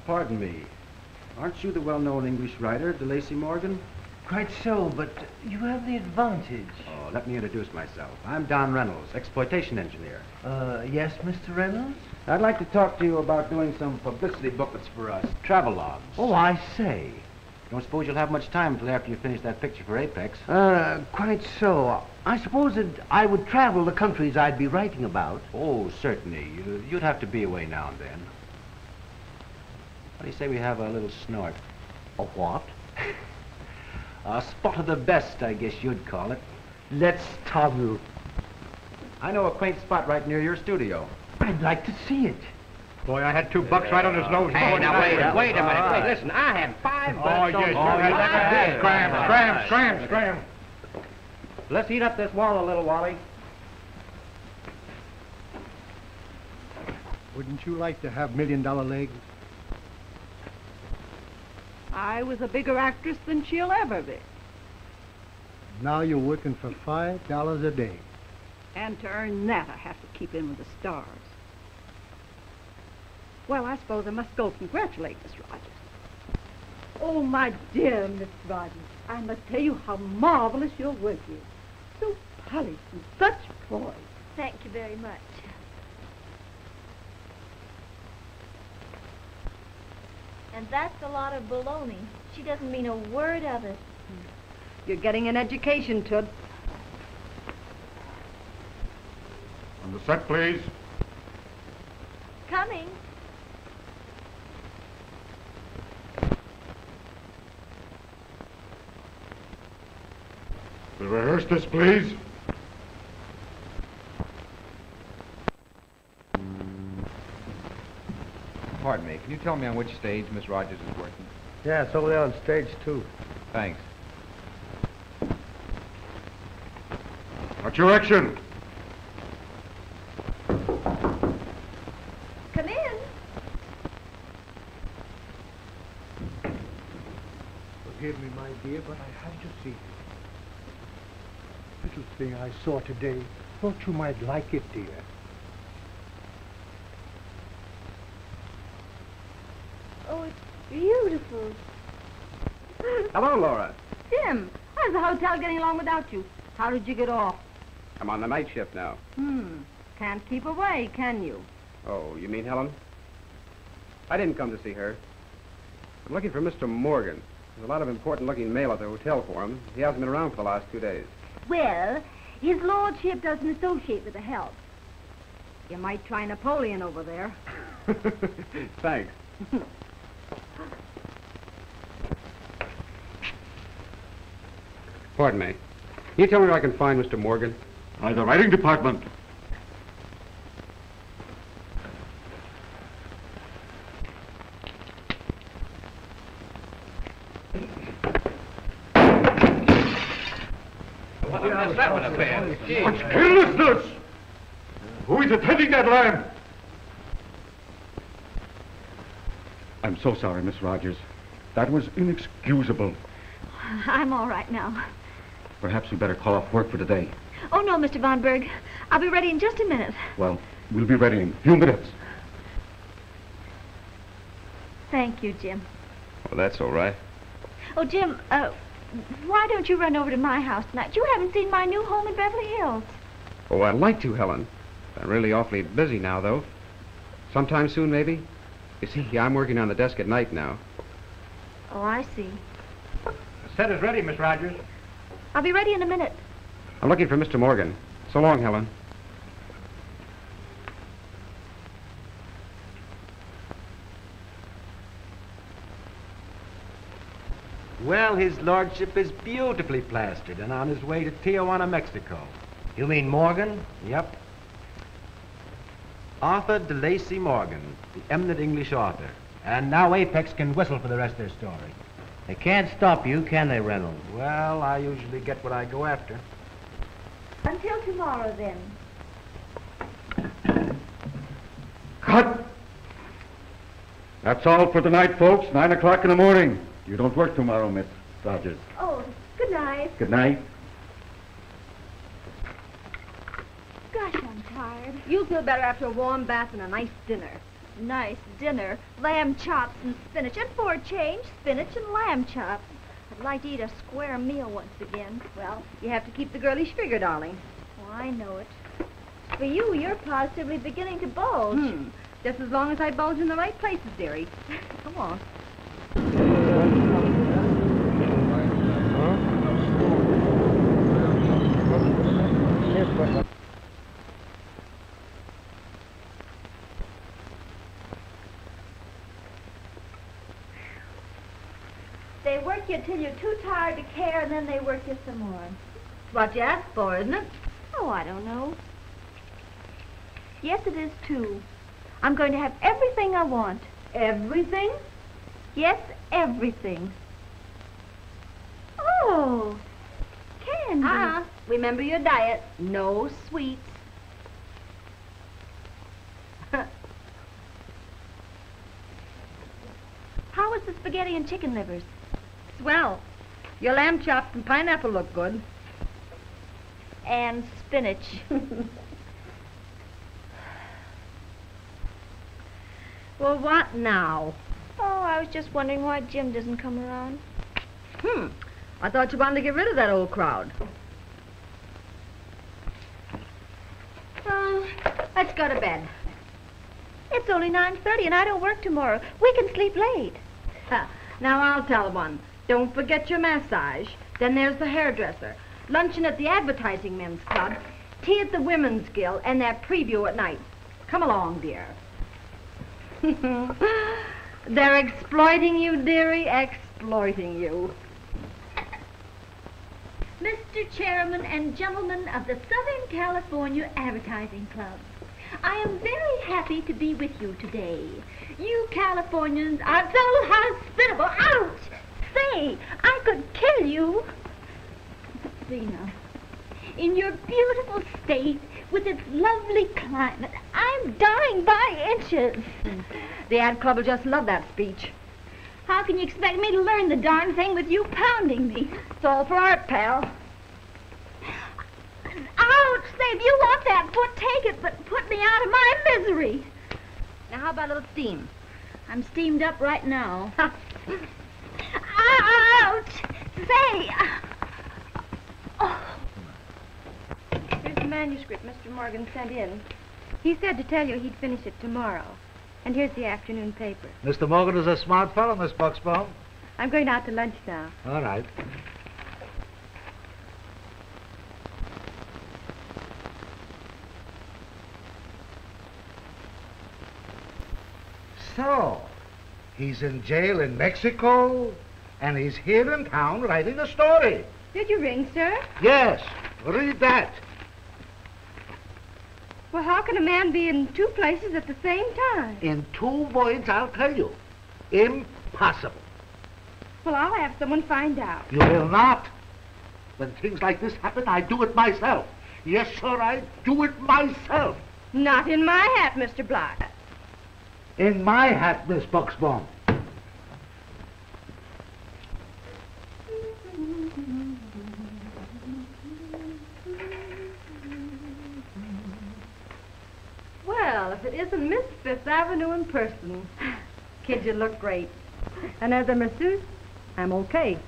Pardon me. Aren't you the well-known English writer, DeLacy Morgan? Quite so, but you have the advantage. Oh, let me introduce myself. I'm Don Reynolds, exploitation engineer. Yes, Mr. Reynolds? I'd like to talk to you about doing some publicity booklets for us, travelogues. Oh, I say. Don't suppose you'll have much time until after you finish that picture for Apex. Quite so. I suppose that I would travel the countries I'd be writing about. Oh, certainly. You'd have to be away now and then. What do you say we have a little snort? A what? A spot of the best, I guess you'd call it. Let's toddle. I know a quaint spot right near your studio. I'd like to see it. Boy, I had $2 right on his nose. Hey, now wait a minute. Wait, listen, I had $5 Oh, yes. Scram. Let's heat up this wall a little, Wally. Wouldn't you like to have $1 million legs? I was a bigger actress than she'll ever be. Now you're working for $5 a day. And to earn that, I have to keep in with the stars. Well, I suppose I must go congratulate Miss Rogers. Oh, my dear Miss Rogers, I must tell you how marvelous your work is. So polished and such poise. Thank you very much. And that's a lot of baloney. She doesn't mean a word of it. You're getting an education, Todd. On the set, please. Coming. We'll rehearse this, please. Pardon me, can you tell me on which stage Miss Rogers is working? Yeah, it's over there on stage 2. Thanks. What's your action? Come in. Forgive me, my dear, but I had to see you. Little thing I saw today. Thought you might like it, dear. Oh, it's beautiful. Hello, Laura. Jim, how's the hotel getting along without you? How did you get off? I'm on the night shift now. Can't keep away, can you? Oh, you mean Helen? I didn't come to see her. I'm looking for Mr. Morgan. There's a lot of important-looking mail at the hotel for him. He hasn't been around for the last 2 days. Well, his lordship doesn't associate with the help. You might try Napoleon over there. Thanks. Pardon me. Can you tell me where I can find Mr. Morgan? By the writing department. What carelessness! Who is attending that lamp? I'm so sorry, Miss Rogers. That was inexcusable. I'm all right now. Perhaps we better call off work for today. Oh, no, Mr. Von Berg. I'll be ready in just a minute. Well, we'll be ready in a few minutes. Thank you, Jim. Well, that's all right. Oh, Jim, why don't you run over to my house tonight? You haven't seen my new home in Beverly Hills. Oh, I'd like to, Helen. I'm really awfully busy now, though. Sometime soon, maybe? You see, I'm working on the desk at night now. Oh, I see. The set is ready, Miss Rogers. I'll be ready in a minute. I'm looking for Mr. Morgan. So long, Helen. Well, his lordship is beautifully plastered and on his way to Tijuana, Mexico. You mean Morgan? Yep. Arthur de Lacy Morgan, the eminent English author. And now Apex can whistle for the rest of their story. They can't stop you, can they, Reynolds? Well, I usually get what I go after. Until tomorrow, then. Cut! That's all for tonight, folks. 9 o'clock in the morning. You don't work tomorrow, Miss Rogers. Oh, good night. Good night. Gosh, I'm tired. You'll feel better after a warm bath and a nice dinner. Nice dinner. Lamb chops and spinach. And for a change, spinach and lamb chops. I'd like to eat a square meal once again. Well, you have to keep the girlish figure, darling. Oh, I know it. For you, you're positively beginning to bulge. Just as long as I bulge in the right places, dearie. Come on. They work you till you're too tired to care, and then they work you some more. It's what you asked for, isn't it? Oh, I don't know. Yes, it is, too. I'm going to have everything I want. Everything? Yes, everything. Oh, candy. Remember your diet. No sweets. How was the spaghetti and chicken livers? Swell. Your lamb chops and pineapple look good. And spinach. Well, what now? Oh, I was just wondering why Jim doesn't come around. I thought you wanted to get rid of that old crowd. Let's go to bed. It's only 9:30 and I don't work tomorrow. We can sleep late. Now I'll tell one. Don't forget your massage. Then there's the hairdresser. Luncheon at the Advertising Men's Club. Tea at the Women's Guild. And that preview at night. Come along, dear. They're exploiting you, dearie. Exploiting you. Mr. Chairman and gentlemen of the Southern California Advertising Club, I am very happy to be with you today. You Californians are so hospitable. Ouch! Say, I could kill you. See now, in your beautiful state, with its lovely climate, I'm dying by inches. The ad club will just love that speech. How can you expect me to learn the darn thing with you pounding me? It's all for art, pal. Ouch! Say, if you want that foot, take it, but put me out of my misery. Now, how about a little steam? I'm steamed up right now. Ouch! Say! Oh. Here's the manuscript Mr. Morgan sent in. He said to tell you he'd finish it tomorrow. And here's the afternoon paper. Mr. Morgan is a smart fellow, Miss Bucksbaum. I'm going out to lunch now. All right. So, he's in jail in Mexico, and he's here in town writing a story. Did you ring, sir? Yes, read that. Well, how can a man be in two places at the same time? In 2 words, I'll tell you. Impossible. Well, I'll have someone find out. You will not. When things like this happen, I do it myself. Yes, sir, I do it myself. Not in my hat, Mr. Black. In my hat, Miss Bucksbaum. Well, if it isn't Miss Fifth Avenue in person. Kid, you look great. And as a masseuse, I'm okay.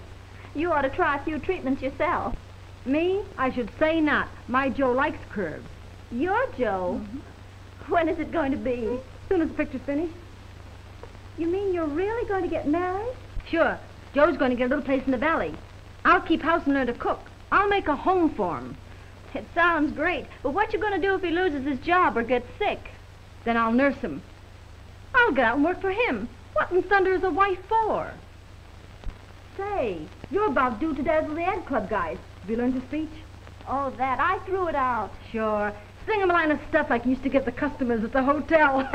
You ought to try a few treatments yourself. Me? I should say not. My Joe likes curves. Your Joe? When is it going to be? As soon as the picture's finished. You mean you're really going to get married? Sure. Joe's going to get a little place in the valley. I'll keep house and learn to cook. I'll make a home for him. It sounds great, but what you going to do if he loses his job or gets sick? Then I'll nurse him. I'll get out and work for him. What in thunder is a wife for? Say, you're about due to dazzle the Ad Club guys. Have you learned your speech? Oh, that. I threw it out. Sure. Sing 'em a line of stuff like you used to give the customers at the hotel.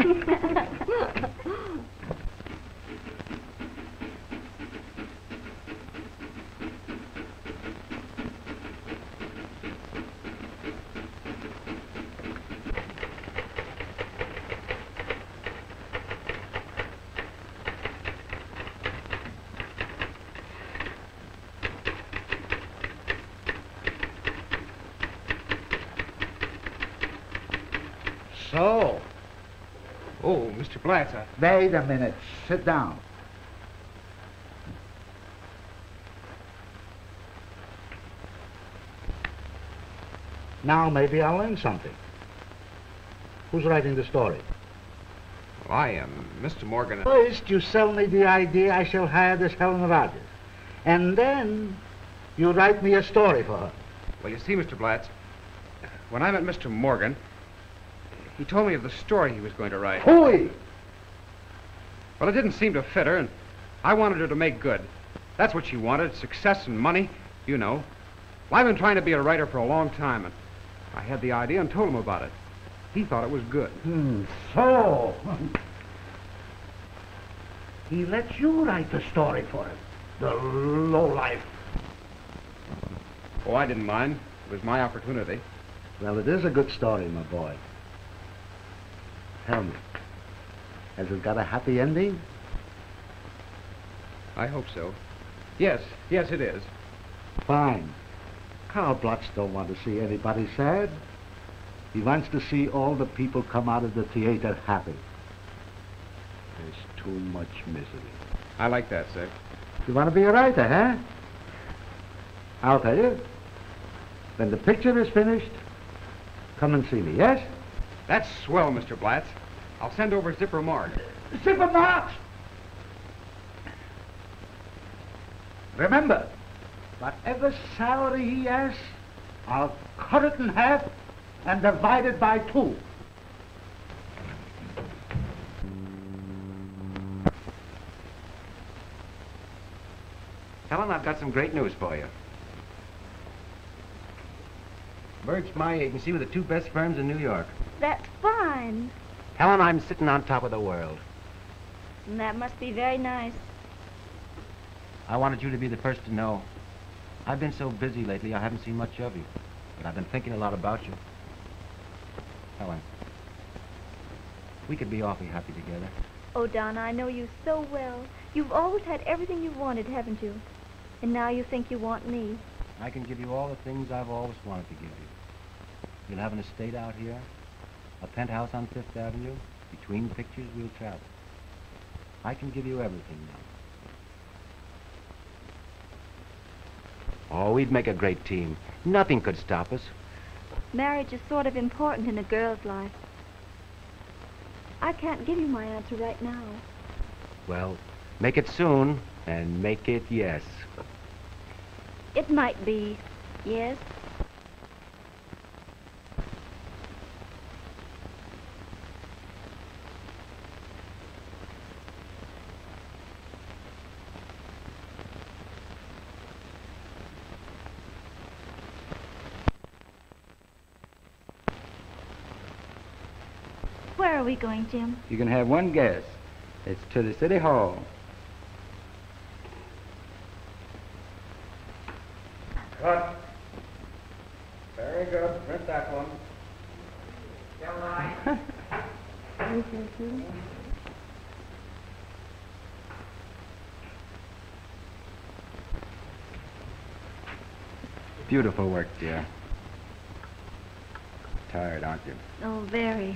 So, Oh, Mr. Blatz, wait a minute. Sit down. Now maybe I'll learn something. Who's writing the story? Well, I am. Mr. Morgan. First, you sell me the idea I shall hire this Helen Rogers. And then, you write me a story for her. Well, you see, Mr. Blatz, when I met Mr. Morgan, he told me of the story he was going to write. Hooey! Well, it didn't seem to fit her, and I wanted her to make good. That's what she wanted, success and money, you know. Well, I've been trying to be a writer for a long time, and I had the idea and told him about it. He thought it was good. So, he lets you write the story for him, the lowlife. Oh, I didn't mind. It was my opportunity. Well, it is a good story, my boy. Tell me, has it got a happy ending? I hope so. Yes, it is. Fine. Carl Blotz don't want to see anybody sad. He wants to see all the people come out of the theater happy. There's too much misery. I like that, sir. You want to be a writer, huh? I'll tell you. When the picture is finished, come and see me, yes? That's swell, Mr. Blatz. I'll send over Zipper Mark. Zipper Mark! Remember, whatever salary he asks, I'll cut it in half and divide it by 2. Helen, I've got some great news for you. Merged my agency with the 2 best firms in New York. That's fine. Helen, I'm sitting on top of the world. And that must be very nice. I wanted you to be the first to know. I've been so busy lately, I haven't seen much of you. But I've been thinking a lot about you. Helen, we could be awfully happy together. Oh, Donna, I know you so well. You've always had everything you've wanted, haven't you? And now you think you want me. I can give you all the things I've always wanted to give you. You'll have an estate out here, a penthouse on 5th Avenue. Between pictures, we'll travel. I can give you everything now. Oh, we'd make a great team. Nothing could stop us. Marriage is sort of important in a girl's life. I can't give you my answer right now. Well, make it soon, and make it yes. It might be yes. Where are we going, Jim? You can have one guess. It's to the City Hall. Cut. Very good. Print that one. Beautiful work, dear. Tired, aren't you? Oh, very.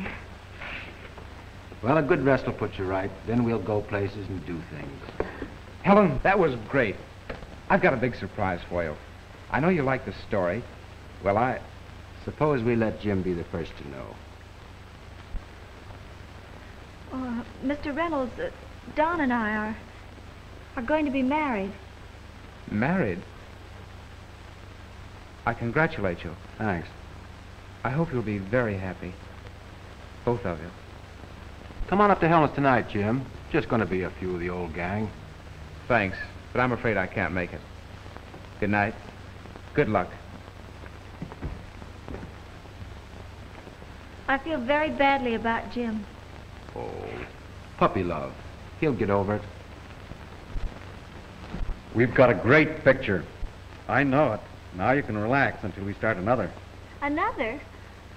Well, a good rest will put you right. Then we'll go places and do things. Helen, that was great. I've got a big surprise for you. I know you like the story. Well, Suppose we let Jim be the first to know. Mr. Reynolds, Don and I are going to be married. Married? I congratulate you. Thanks. I hope you'll be very happy. Both of you. Come on up to Helen's tonight, Jim. Just going to be a few of the old gang. Thanks, but I'm afraid I can't make it. Good night. Good luck. I feel very badly about Jim. Oh, puppy love. He'll get over it. We've got a great picture. I know it. Now you can relax until we start another. Another?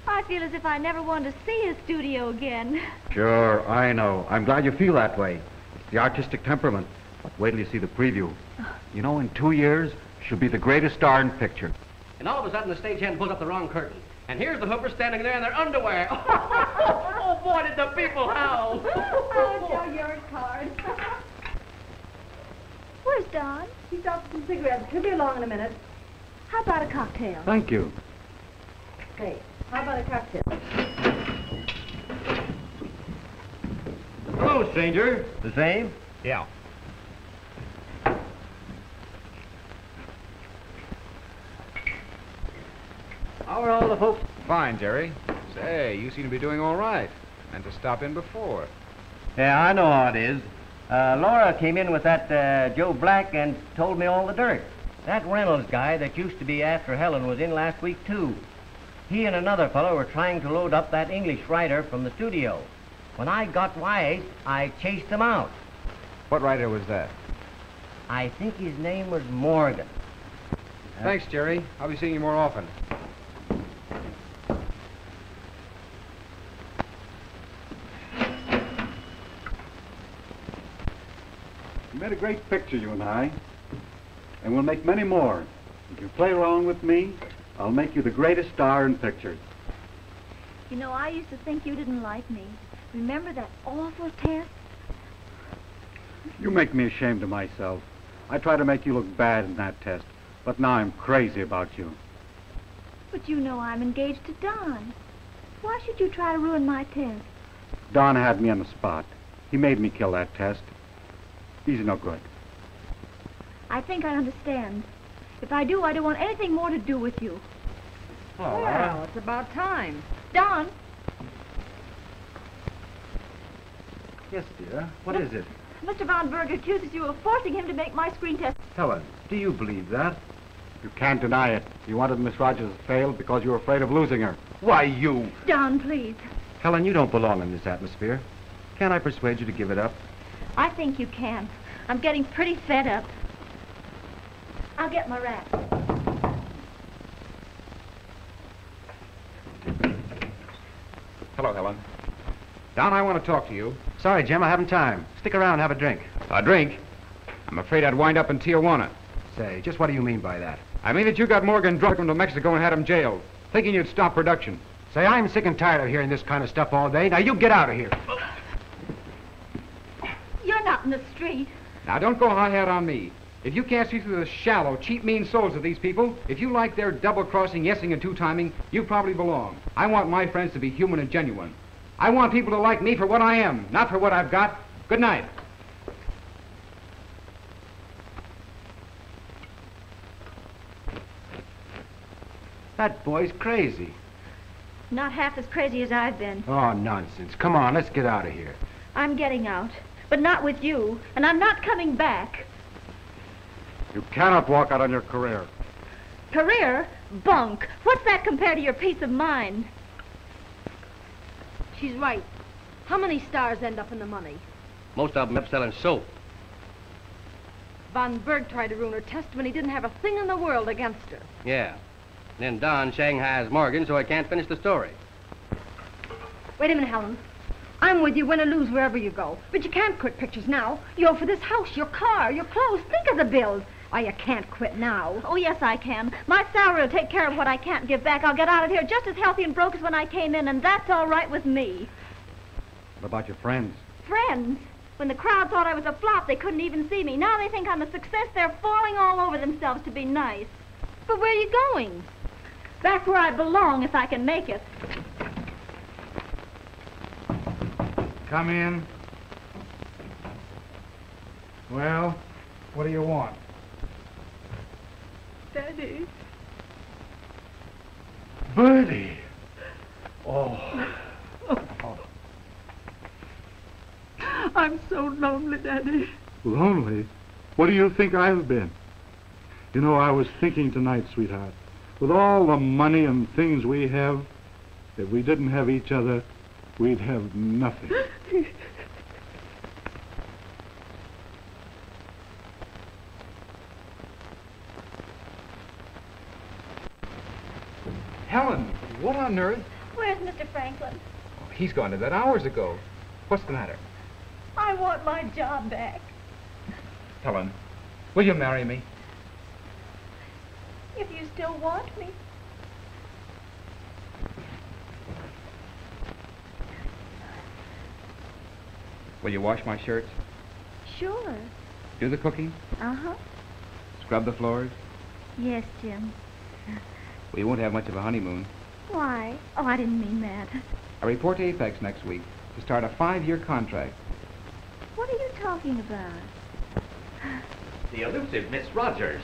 I feel as if I never wanted to see a studio again. Sure, I know. I'm glad you feel that way. It's the artistic temperament. But wait till you see the preview. You know, in 2 years, she'll be the greatest star in picture. And all of a sudden, the stagehand pulls up the wrong curtain. And here's the hoopers standing there in their underwear. Oh, boy, did the people howl. Oh, Joe, you're a card. Where's Don? He's out for some cigarettes. He'll be along in a minute. How about a cocktail? Thank you. Hey, how about a cocktail? Hello, stranger. The same? Yeah. How are all the folks? Fine, Jerry. Say, you seem to be doing all right. Meant to stop in before. Yeah, I know how it is. Laura came in with that Joe Black and told me all the dirt. That Reynolds guy that used to be after Helen was in last week, too. He and another fellow were trying to load up that English writer from the studio. When I got wise, I chased them out. What writer was that? I think his name was Morgan. Thanks, Jerry. I'll be seeing you more often. We made a great picture, you and I. And we'll make many more. If you play along with me, I'll make you the greatest star in pictures. You know, I used to think you didn't like me. Remember that awful test? You make me ashamed of myself. I try to make you look bad in that test, but now I'm crazy about you. But you know I'm engaged to Don. Why should you try to ruin my test? Don had me on the spot. He made me kill that test. He's no good. I think I understand. If I do, I don't want anything more to do with you. Well, it's about time. Don! Yes, dear. What is it? Mr. Von Berg accuses you of forcing him to make my screen test. Helen, do you believe that? You can't deny it. You wanted Miss Rogers to fail because you were afraid of losing her. Why, you... Don, please. Helen, you don't belong in this atmosphere. Can't I persuade you to give it up? I think you can. I'm getting pretty fed up. I'll get my wrap. Hello, Helen. Don, I want to talk to you. Sorry, Jim, I haven't time. Stick around, have a drink. A drink? I'm afraid I'd wind up in Tijuana. Say, just what do you mean by that? I mean that you got Morgan drunk him to Mexico and had him jailed, thinking you'd stop production. Say, I'm sick and tired of hearing this kind of stuff all day. Now, you get out of here. You're not in the street. Now, don't go high-hat on me. If you can't see through the shallow, cheap, mean souls of these people, if you like their double-crossing, yesing, and two-timing, you probably belong. I want my friends to be human and genuine. I want people to like me for what I am, not for what I've got. Good night. That boy's crazy. Not half as crazy as I've been. Oh, nonsense. Come on, let's get out of here. I'm getting out, but not with you, and I'm not coming back. You cannot walk out on your career. Career? Bunk. What's that compared to your peace of mind? She's right. How many stars end up in the money? Most of them end up selling soap. Von Berg tried to ruin her test when he didn't have a thing in the world against her. Yeah. And then Don Shanghai's Morgan, so I can't finish the story. Wait a minute, Helen. I'm with you, win or lose, wherever you go. But you can't quit pictures now. You owe for this house, your car, your clothes. Think of the bills. Why, you can't quit now. Oh, yes, I can. My salary will take care of what I can't give back. I'll get out of here just as healthy and broke as when I came in, and that's all right with me. What about your friends? Friends? When the crowd thought I was a flop, they couldn't even see me. Now they think I'm a success. They're falling all over themselves to be nice. But where are you going? Back where I belong, if I can make it. Come in. Well, what do you want? Daddy. Bertie. Oh. I'm so lonely, Daddy. Lonely? What do you think I've been? You know, I was thinking tonight, sweetheart, with all the money and things we have, if we didn't have each other, we'd have nothing. Helen, what on earth? Where's Mr. Franklin? Oh, he's gone to that hours ago. What's the matter? I want my job back. Helen, will you marry me? If you still want me. Will you wash my shirts? Sure. Do the cooking? Uh-huh. Scrub the floors? Yes, Jim. We won't have much of a honeymoon. Why? Oh, I didn't mean that. I report to Apex next week to start a 5-year contract. What are you talking about? The elusive Miss Rogers.